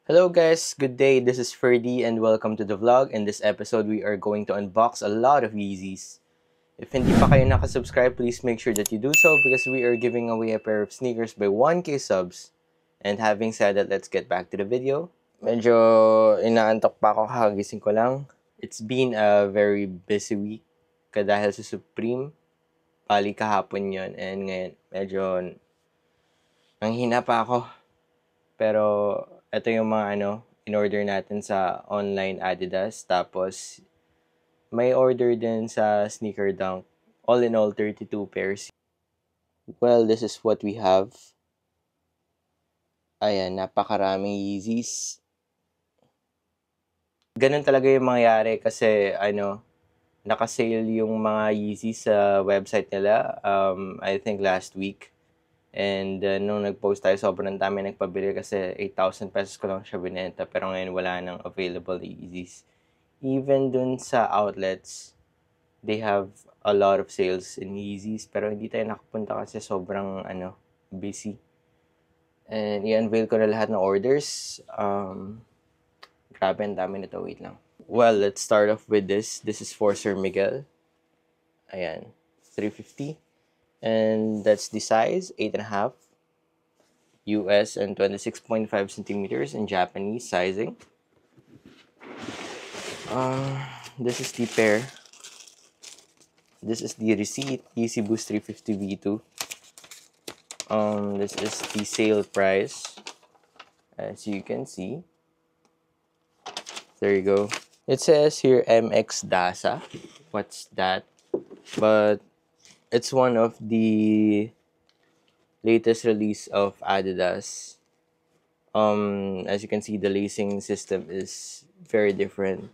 Hello guys, good day. This is Ferdy and welcome to the vlog. In this episode, we are going to unbox a lot of Yeezys. If hindi pa kayo nakasubscribe, please make sure that you do so because we are giving away a pair of sneakers by 1K subs. And having said that, let's get back to the video. Medyo inaantok pa ako, kakagising ko lang. It's been a very busy week dahil sa Supreme. Bali kahapon yon and ngayon medyo nanghina pa ako. Pero ito yung mga in-order natin sa online Adidas. Tapos may order din sa Sneaker Dunk. All in all, 32 pairs. Well, this is what we have. Ayan, napakaraming Yeezys. Ganun talaga yung mangyayari kasi naka-sale yung mga Yeezys sa website nila. I think last week. And nung nag-post tayo, sobrang dami nagpabili kasi 8,000 pesos ko lang siya binenta. Pero ngayon wala nang available Yeezys. Even dun sa outlets, they have a lot of sales in Yeezys. Pero hindi tayo nakapunta kasi sobrang busy. And i-unveil ko na lahat ng orders. Grabe, ang dami nito. Wait lang. Well, let's start off with this. This is for Sir Miguel. Ayan, 350. And that's the size, 8.5 US and 26.5 centimeters in Japanese sizing. This is the pair. This is the receipt, Yeezy Boost 350 V2. This is the sale price, as you can see. There you go. It says here MX Dasa. What's that? But it's one of the latest release of Adidas. As you can see, the lacing system is very different.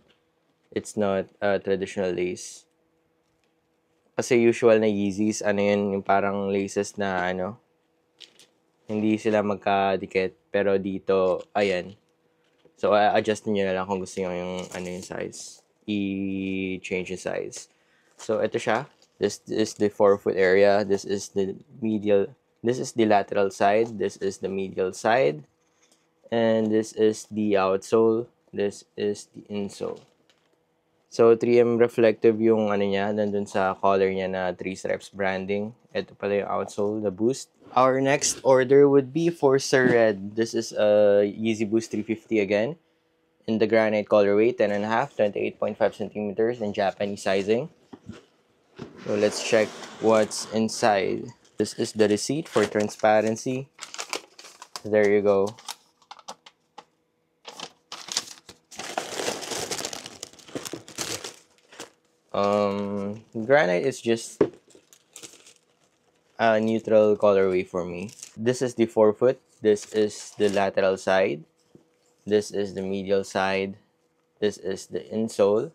It's not a traditional lace. Kasi usual na Yeezys, yung parang laces na hindi sila magkadikit. Pero dito, ayan. So, adjust nyo na lang kung gusto nyo yung size. I-change yung size. So, ito siya. This is the forefoot area. This is the medial. This is the lateral side. This is the medial side. And this is the outsole. This is the insole. So, 3M reflective yung niya. Nandun sa collar niya na 3 stripes branding. Ito pala yung outsole, the Boost. Our next order would be for Sir Red. This is a Yeezy Boost 350 again. In the granite colorway, 10.5, 28.5 centimeters in Japanese sizing. So let's check what's inside. This is the receipt for transparency. There you go. Granite is just a neutral colorway for me. This is the forefoot. This is the lateral side. This is the medial side. This is the insole.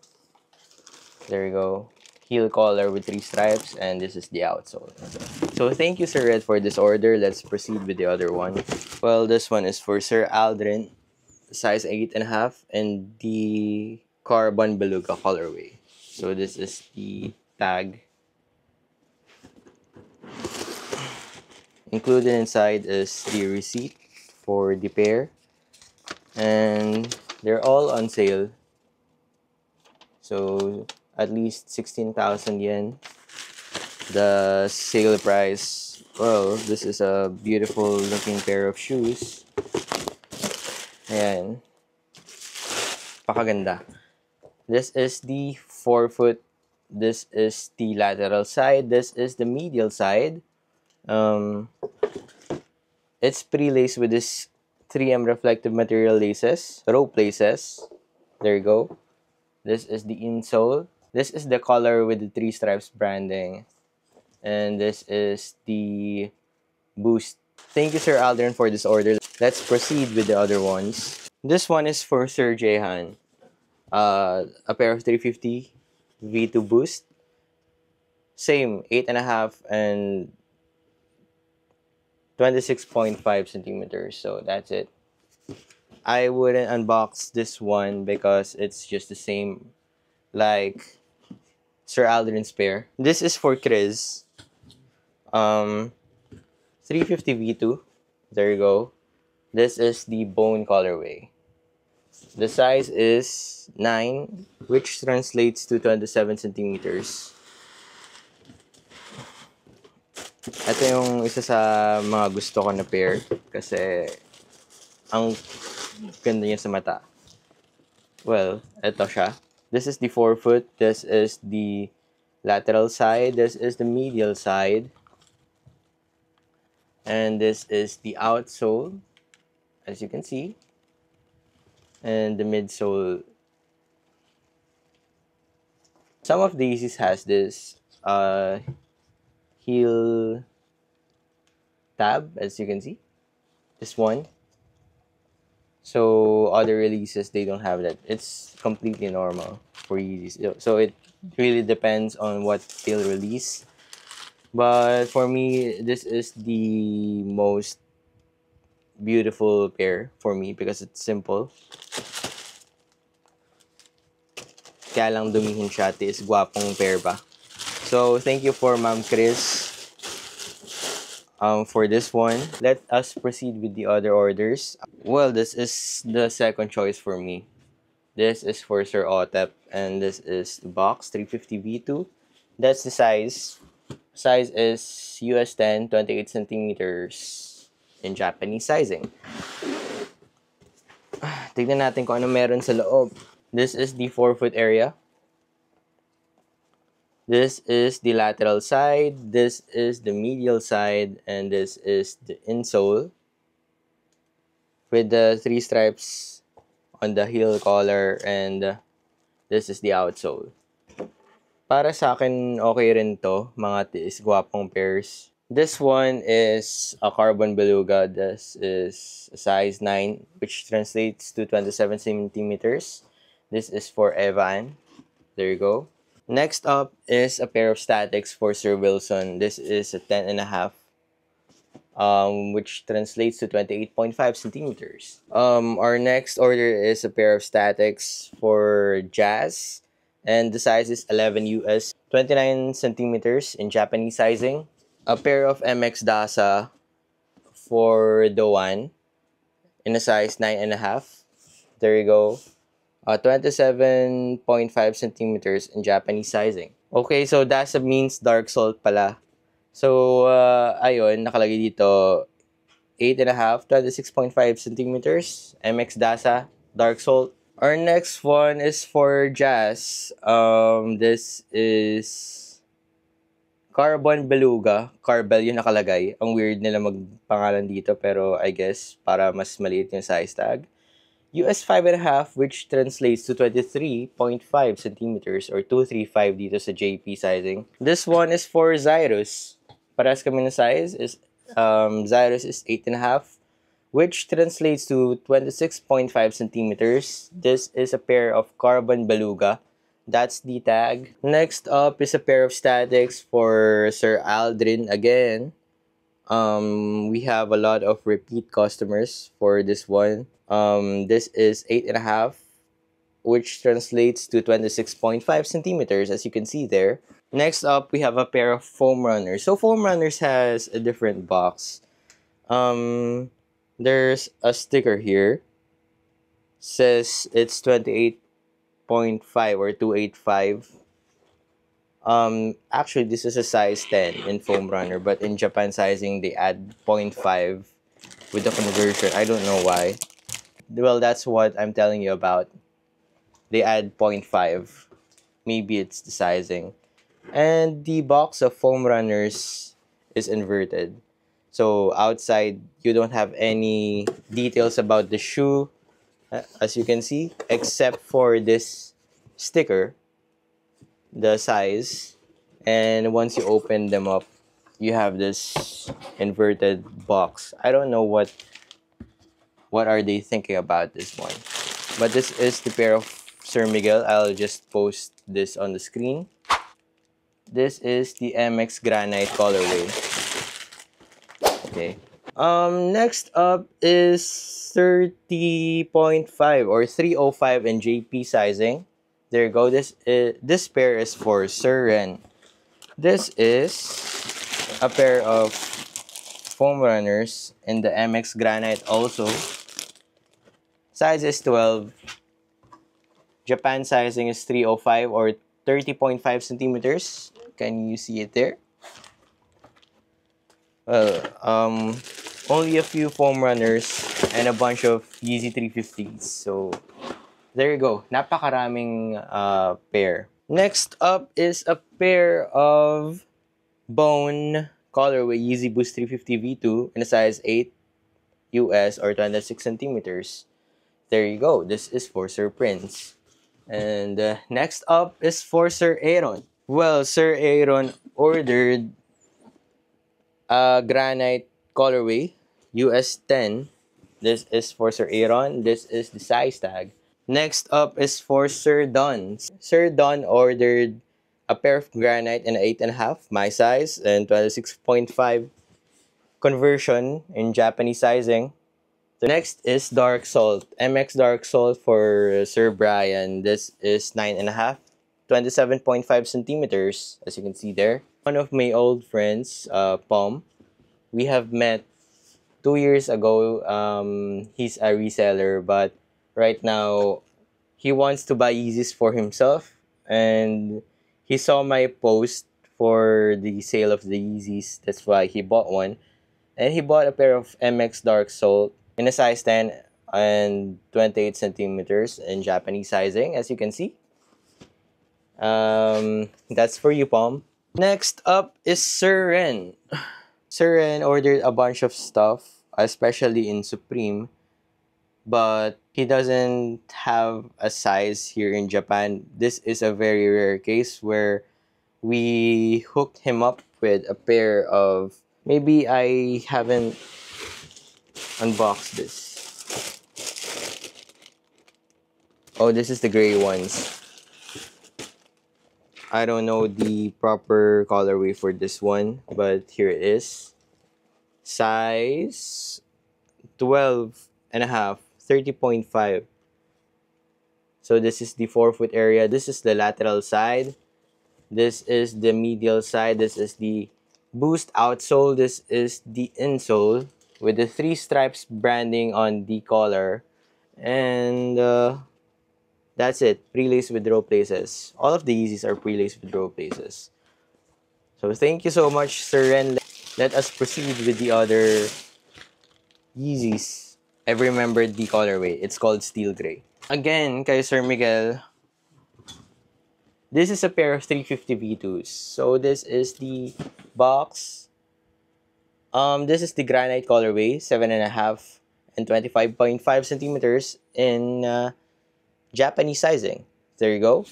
There you go. Heel collar with 3 stripes, and this is the outsole. So thank you, Sir Red, for this order. Let's proceed with the other one. Well, this one is for Sir Aldrin, size 8.5, and the carbon beluga colorway. So this is the tag. Included inside is the receipt for the pair, and they're all on sale. So at least 16,000 yen. The sale price. Well, this is a beautiful looking pair of shoes. Ayan. Pakaganda. This is the forefoot. This is the lateral side. This is the medial side. It's pre-laced with this 3M reflective material laces, rope laces. There you go. This is the insole. This is the collar with the 3 stripes branding. And this is the Boost. Thank you, Sir Aldrin, for this order. Let's proceed with the other ones. This one is for Sir Jehan. A pair of 350 V2 Boost. Same, 8.5 and 26.5 centimeters. So that's it. I wouldn't unbox this one because it's just the same like Sir Aldrin's pair. This is for Chris. 350 V2. There you go. This is the bone colorway. The size is 9, which translates to 27 centimeters. Ito yung isa sa mga gusto ko na pair kasi ang ganda niya sa mata. Well, ito siya. This is the forefoot. This is the lateral side. This is the medial side. And this is the outsole, as you can see. And the midsole. Some of the Yeezys has this heel tab, as you can see. This one. So other releases, they don't have that. It's completely normal for Yeezys. So it really depends on what they'll release. But for me, this is the most beautiful pair for me because it's simple. Kaya lang dumihin siya, is gwapong pair ba. So thank you for Ma'am Chris for this one. Let us proceed with the other orders. Well, this is the second choice for me. This is for Sir Otep, and this is the box 350 V2. That's the size. Size is US 10, 28 centimeters in Japanese sizing. Tignan natin kung ano meron sa loob. This is the forefoot area. This is the lateral side. This is the medial side. And this is the insole with the 3 stripes on the heel collar. And this is the outsole. Para sa akin, okay rin to, mga tiis, gwapong pairs. This one is a carbon beluga. This is size 9, which translates to 27 centimeters. This is for Evan. There you go. Next up is a pair of statics for Sir Wilson. This is a 10.5, which translates to 28.5 centimeters. Our next order is a pair of statics for Jazz. And the size is 11 US, 29 centimeters in Japanese sizing. A pair of MX Dasa for Doan in a size 9.5. There you go. 27.5 centimeters in Japanese sizing. Okay, so Dasa means dark salt pala. So, ayun, nakalagay dito 8.5, 26.5 centimeters. MX Dasa, dark salt. Our next one is for Jazz. This is Carbon Beluga. Carbel yung nakalagay. Ang weird nila magpangalan dito, pero I guess para mas maliit yung size tag. US 5.5, which translates to 23.5 centimeters or 235 dito sa JP sizing. This one is for Zyrus. Parehas kami na size. Zyrus is 8.5. Which translates to 26.5 centimeters. This is a pair of Carbon Beluga. That's the tag. Next up is a pair of statics for Sir Aldrin again. We have a lot of repeat customers for this one. This is 8.5, which translates to 26.5 centimeters, as you can see there. Next up, we have a pair of Foam Runners. So Foam Runners has a different box. There's a sticker here. Says it's 28.5 or 285. Actually, this is a size 10 in Foam Runner, but in Japan sizing, they add 0.5 with the conversion. I don't know why. Well, that's what I'm telling you about. They add 0.5. Maybe it's the sizing. And the box of Foam Runners is inverted. So outside, you don't have any details about the shoe, as you can see, except for this sticker, the size. And once you open them up, you have this inverted box. I don't know what are they thinking about this one. But this is the pair of Sir Miguel. I'll just post this on the screen. This is the MX Granite colorway. Okay. Next up is 30.5 or 305 in JP sizing. There you go. This pair is for Sir Ren. This is a pair of Foam Runners in the MX Granite also. Size is 12. Japan sizing is 305 or 30.5 centimeters. Can you see it there? Well, only a few foam runners and a bunch of Yeezy 350s. So, there you go. Napakaraming pair. Next up is a pair of Bone colorway Yeezy Boost 350 V2 in a size 8 US or 26 centimeters. There you go. This is for Sir Prince. And next up is for Sir Aaron. Well, Sir Aaron ordered a granite colorway US 10. This is for Sir Aaron. This is the size tag. Next up is for Sir Don. Sir Don ordered a pair of granite and 8.5, my size, and 26.5 conversion in Japanese sizing. The next is Dark Salt. MX Dark Salt for Sir Brian. This is 9.5, 27.5 centimeters, as you can see there. One of my old friends, Pom, we have met 2 years ago. He's a reseller, but right now, he wants to buy Yeezys for himself. And he saw my post for the sale of the Yeezys. That's why he bought one. And he bought a pair of MX Dark Salt in a size 10 and 28 centimeters in Japanese sizing, as you can see. That's for you, Pom. Next up is Sir Ren. Sir Ren ordered a bunch of stuff, especially in Supreme, but he doesn't have a size here in Japan. This is a very rare case where we hooked him up with a pair of, maybe I haven't unboxed this. Oh, this is the gray ones. I don't know the proper colorway for this one, but here it is. Size 12.5, 30.5. So this is the forefoot area. This is the lateral side. This is the medial side. This is the Boost outsole. This is the insole with the 3 stripes branding on the collar. And that's it. Pre-lace with row places. All of the Yeezys are pre-laced with row places. So thank you so much, Sir Ren. Let us proceed with the other Yeezys. I've remembered the colorway. It's called Steel Gray. Again, kay Sir Miguel, this is a pair of 350 V2s. So this is the box. This is the granite colorway, 7.5 and 25.5 centimeters in Japanese sizing. There you go.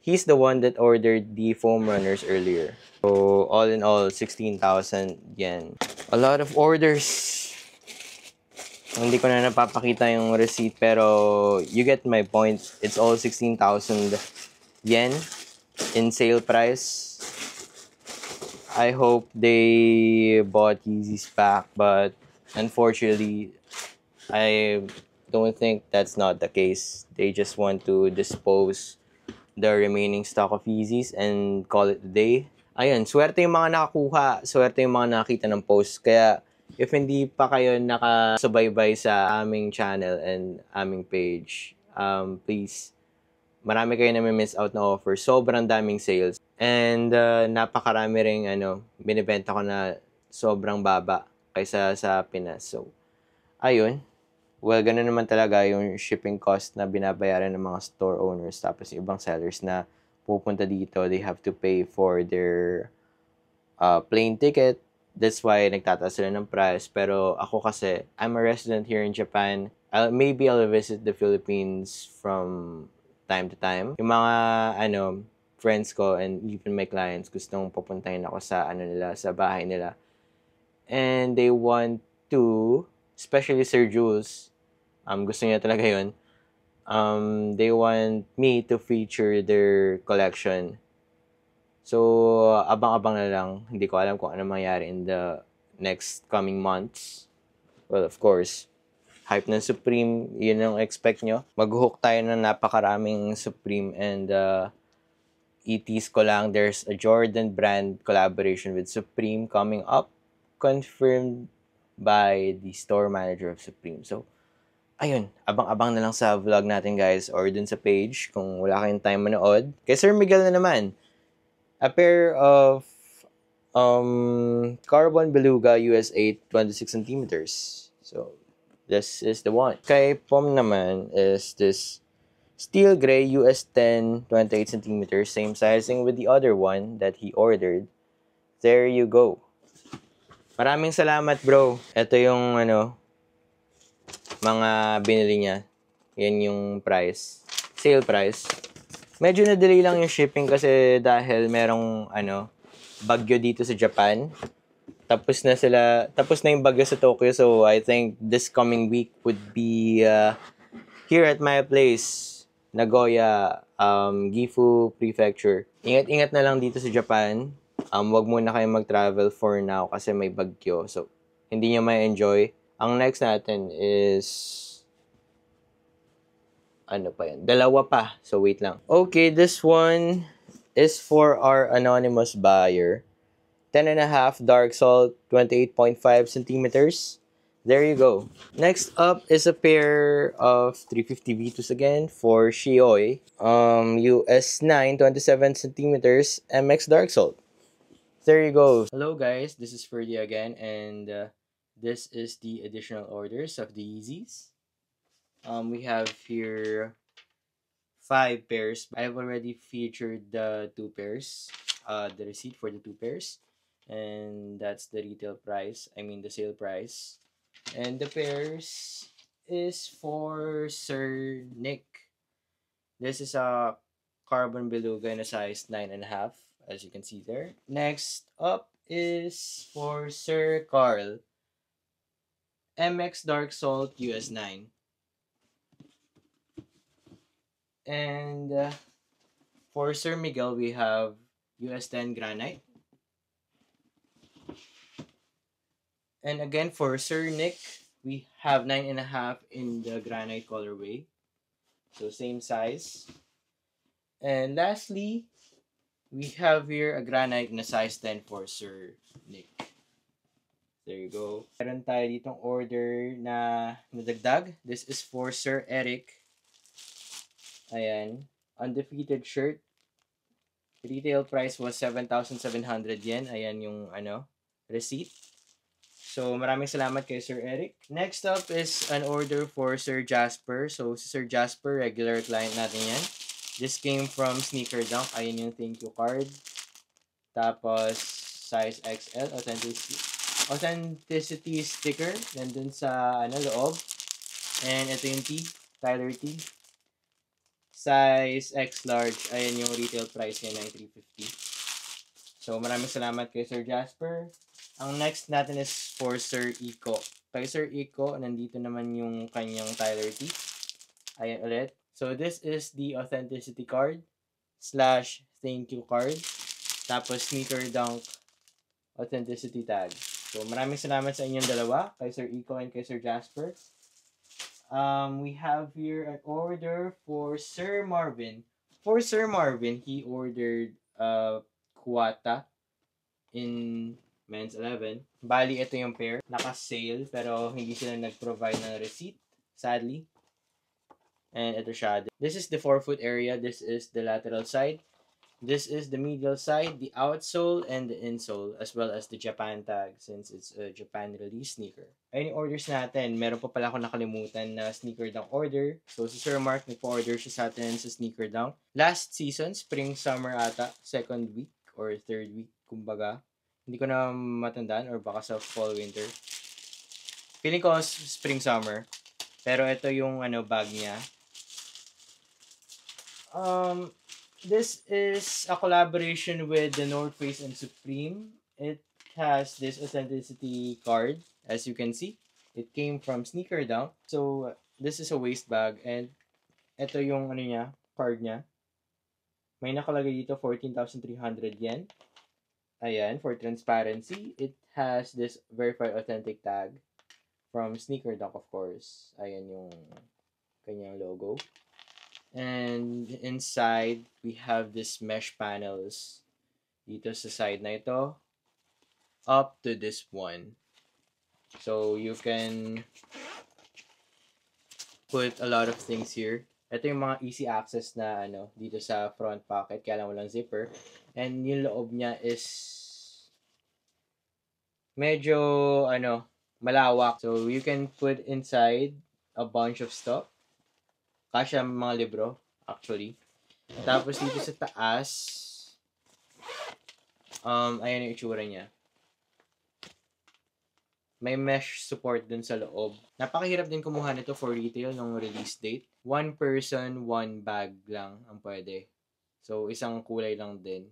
He's the one that ordered the foam runners earlier. So all in all, 16,000 yen. A lot of orders. Hindi ko na napapakita yung receipt, pero you get my point. It's all 16,000 yen in sale price. I hope they bought Yeezys back, but unfortunately, I don't think that's not the case. They just want to dispose the remaining stock of Yeezys and call it a day. Ayun, swerte yung mga nakakuha, swerte yung mga nakita ng post. Kaya, if hindi pa kayo nakasubaybay sa aming channel and aming page, please, marami kayo na may miss out na offer. Sobrang daming sales. And napakarami ring binibenta ko na sobrang baba kaysa sa Pinas. So, ayun. Well, ganun naman talaga yung shipping cost na binabayaran ng mga store owners. Tapos yung ibang sellers na pupunta dito, they have to pay for their plane ticket. That's why nagtataas sila ng price. Pero ako kasi, I'm a resident here in Japan. Maybe I'll visit the Philippines from time to time. Yung mga friends ko and even my clients gustong pupuntahin ako sa nila, sa bahay nila. And they want to, especially Sir Jules, gusto niya talaga yun. They want me to feature their collection. So, abang-abang na lang. Hindi ko alam kung ano mangyari in the next coming months. Well, of course, hype ng Supreme, yun ang expect nyo. Mag-hook tayo ng napakaraming Supreme and ETs ko lang. There's a Jordan brand collaboration with Supreme coming up, confirmed by the store manager of Supreme. So, ayun, abang-abang na lang sa vlog natin guys or dun sa page kung wala kayong time manood. Kay Sir Miguel na naman, a pair of Carbon Beluga US 8 26 centimeters. So, this is the one. Kay Pom naman is this Steel Gray US 10 28 centimeters, same sizing with the other one that he ordered. There you go. Maraming salamat bro. Ito yung mga binili niya. Yan yung price. Sale price. Medyo na-delay lang yung shipping kasi dahil merong bagyo dito sa Japan. Tapos na yung bagyo sa Tokyo, so I think this coming week would be here at my place, Nagoya, Gifu Prefecture. Ingat-ingat na lang dito sa Japan. Wag muna kayong mag-travel for now kasi may bagyo. So, hindi nyo may enjoy. Ang next natin is ano pa yan? Dalawa pa. So, wait lang. Okay, this one is for our anonymous buyer. 10.5 dark salt, 28.5 centimeters. There you go. Next up is a pair of 350 V2s again for Shioi. US 9, 27 centimeters, MX dark salt. There you go. Hello guys, this is Ferdy again, and this is the additional orders of the Yeezys. We have here 5 pairs. I have already featured the 2 pairs, the receipt for the 2 pairs, and that's the retail price. I mean the sale price. And the pairs is for Sir Nick. This is a Carbon Beluga in a size 9.5, as you can see there. Next up is for Sir Carl, MX Dark Salt US 9. And for Sir Miguel, we have US 10 Granite. And again, for Sir Nick, we have 9.5 in the Granite colorway. So same size. And lastly, we have here a Granite na size 10 for Sir Nick. There you go. Meron tayo ditong order na nadagdag. This is for Sir Eric. Ayan. Undefeated shirt. Retail price was 7,700 yen. Ayan yung receipt. So, maraming salamat kay Sir Eric. Next up is an order for Sir Jasper. So, si Sir Jasper, regular client natin yan. This came from Sneaker Dunk. Ayan yung thank you card. Tapos, size XL, authenticity sticker. Nandun sa loob. And ito yung T, Tyler T. Size X large. Ayan yung retail price niya, 9,350. So, maraming salamat kay Sir Jasper. Ang next natin is for Sir Iko. Kay Sir Iko, nandito naman yung kanyang Tyler T. Ayan ulit. So, this is the authenticity card / thank you card. Tapos, Sneaker Dunk authenticity tag. So, maraming salamat sa inyong dalawa, kay Sir Iko and kay Sir Jasper. We have here an order for Sir Marvin. For Sir Marvin, he ordered Kuwata in Men's 11. Bali, ito yung pair. Naka-sale, pero hindi sila nag-provide ng receipt, sadly. And ito siya. This is the forefoot area. This is the lateral side. This is the medial side, the outsole, and the insole, as well as the Japan tag, since it's a Japan release sneaker. Ayun yung orders natin. Meron pa pala ako nakalimutan na Sneaker Dunk order. So, si Sir Mark, nagpa-order siya sa atin sa Sneaker Dunk. Last season, spring-summer ata, second week or third week, kumbaga. Hindi ko na matandaan or baka sa fall-winter. Feeling ko spring-summer. Pero ito yung bag niya. This is a collaboration with the North Face and Supreme. It has this authenticity card, as you can see. It came from Sneaker Dunk. So, this is a waist bag. And ito yung card niya. May nakalagay dito 14,300 yen. Ayan, for transparency, it has this verified authentic tag from Sneaker Dunk, of course. Ayan yung kanyang logo. And inside, we have this mesh panels dito sa side na ito up to this one. So, you can put a lot of things here. Ito yung mga easy access na dito sa front pocket, kaya lang walang zipper. And yung loob niya is medyo malawak. So you can put inside a bunch of stuff. Kasya mga libro actually. Tapos dito sa taas, ayan yung itsura niya. May mesh support dun sa loob. Napakahirap din kumuha nito for retail nung release date. One person, one bag lang ang pwede. So, isang kulay lang din.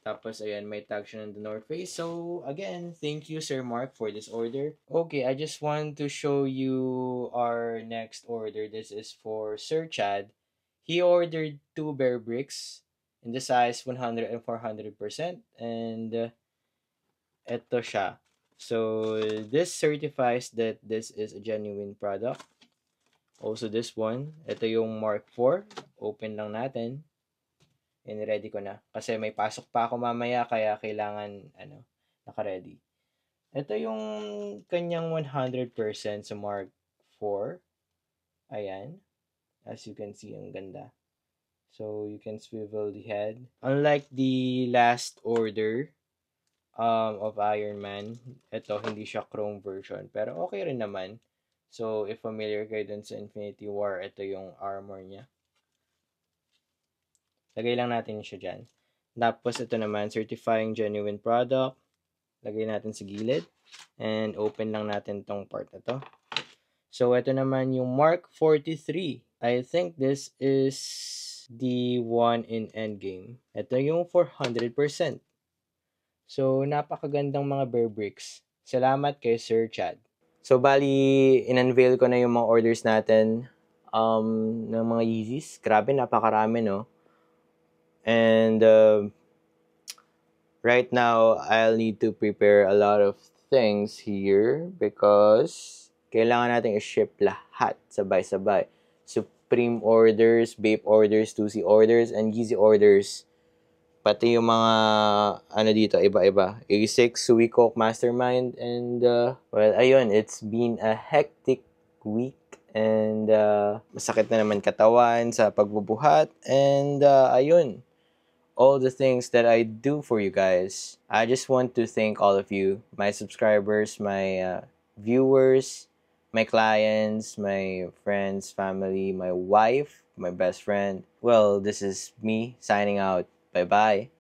Tapos, ayan, may tag siya ng The North Face. So, again, thank you, Sir Mark, for this order. Okay, I just want to show you our next order. This is for Sir Chad. He ordered 2 bear bricks in the size 100 and 400%. And, eto siya. So, this certifies that this is a genuine product. Also, this one. Ito yung Mark 4. Open lang natin. And ready ko na. Kasi may pasok pa ako mamaya, kaya kailangan, naka-ready. Ito yung kanyang 100% sa Mark 4. Ayan. As you can see, ang ganda. So, you can swivel the head. Unlike the last order, of Iron Man. Ito, hindi siya chrome version. Pero okay rin naman. So, if familiar kayo dun sa Infinity War, ito yung armor niya. Lagay lang natin siya dyan. Tapos, ito naman, certifying genuine product. Lagay natin sa gilid. And open lang natin tong part na to. So, ito naman yung Mark 43. I think this is the one in Endgame. Ito yung 400%. So, napakagandang mga bear bricks. Salamat kay Sir Chad. So, bali, in-unveil ko na yung mga orders natin ng mga Yeezys. Grabe, napakarami, no? And right now, I'll need to prepare a lot of things here because kailangan natin i-ship lahat sabay-sabay. Supreme orders, Bape orders, 2C orders, and Yeezy orders. Pati yung mga, dito, iba-iba. A6, Suicok, Mastermind, and, well, ayun, it's been a hectic week, and, masakit na naman katawan sa pagbubuhat, and, ayun, all the things that I do for you guys. I just want to thank all of you, my subscribers, my, viewers, my clients, my friends, family, my wife, my best friend. Well, this is me signing out. Bye-bye.